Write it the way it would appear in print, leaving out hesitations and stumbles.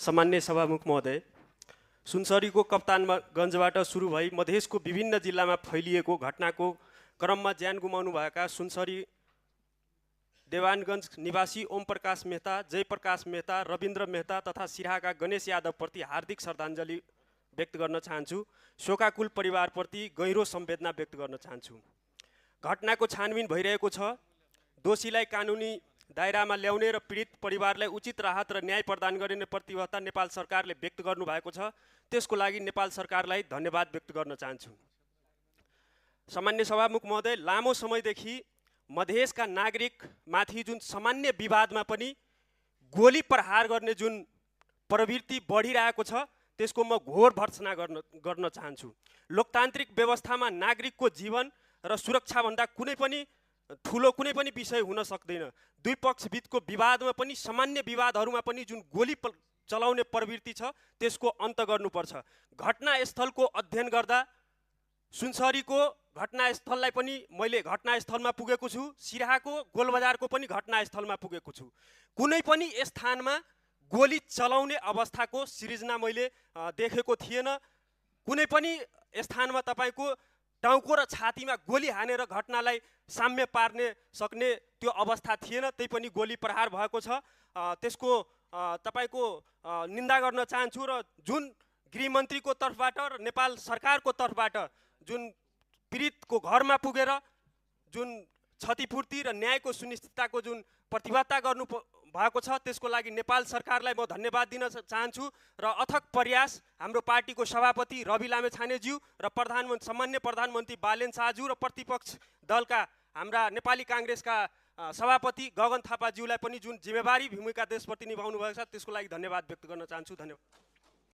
सामान्य सभामुख महोदय, सुनसरीको कप्तानगञ्जबाट सुरु भई मधेसको विभिन्न जिल्लामा फैलिएको घटनाको क्रममा ज्यान गुमाउनुभएका सुनसरी देवानगञ्ज निवासी ओम प्रकाश मेहता, जयप्रकाश मेहता, रविन्द्र मेहता तथा सिराहाका गणेश यादवप्रति हार्दिक श्रद्धाञ्जली व्यक्त गर्न चाहन्छु। शोकाकुल परिवारप्रति गहिरो संवेदना व्यक्त गर्न चाहन्छु। घटनाको छानबिन भइरहेको छ। दोषीलाई कानुनी दायरामा ल्याउने र पीडित परिवारलाई उचित राहत र न्याय प्रदान गर्ने प्रतिबद्धता नेपाल सरकारले व्यक्त गर्नुभएको छ। त्यसको लागि नेपाल सरकारलाई धन्यवाद व्यक्त गर्न चाहन्छु। सामान्य सभामुख महोदय, लामो समयदेखि मधेसका नागरिकमाथि जुन सामान्य विवादमा पनि गोली प्रहार गर्ने जुन प्रवृत्ति बढिरहेको छ, त्यसको म घोर भर्त्सना गर्न चाहन्छु। लोकतान्त्रिक व्यवस्थामा नागरिकको जीवन र सुरक्षाभन्दा कुनै पनि ठुलो कुनै पनि विषय हुन सक्दैन। दुई पक्षबीचको विवादमा पनि, सामान्य विवादहरूमा पनि जुन गोली चलाउने प्रवृत्ति छ, त्यसको अन्त गर्नुपर्छ। घटनास्थलको अध्ययन गर्दा सुनसरीको घटनास्थललाई पनि मैले घटनास्थलमा पुगेको छु, सिराहाको गोलबजारको पनि घटनास्थलमा पुगेको छु। कुनै पनि स्थानमा गोली चलाउने अवस्थाको सिर्जना मैले देखेको थिएन। कुनै पनि स्थानमा तपाईको टाउको र छातीमा गोली हानेर घटनालाई साम्य पार्ने सक्ने त्यो अवस्था थिएन। त्यही पनि गोली प्रहार भएको छ। त्यसको तपाईको निन्दा गर्न चाहन्छु र जुन गृहमन्त्रीको तर्फबाट र नेपाल सरकारको तर्फबाट जुन पीडितको घरमा पुगेर जुन क्षतिपूर्ति र न्यायको सुनिश्चितताको जुन प्रतिबद्धता गर्नु भएको छ, त्यसको लागि नेपाल सरकारलाई म धन्यवाद दिन चाहन्छु। र अथक प्रयास हाम्रो पार्टीको सभापति रवि लामेछानेज्यू र सामान्य प्रधानमन्त्री बालेन शाहज्यू र प्रतिपक्ष दलका हाम्रा नेपाली काङ्ग्रेसका सभापति गगन थापाज्यूलाई पनि जुन जिम्मेवारी भूमिका देशप्रति निभाउनु भएको छ, त्यसको लागि धन्यवाद व्यक्त गर्न चाहन्छु। धन्यवाद।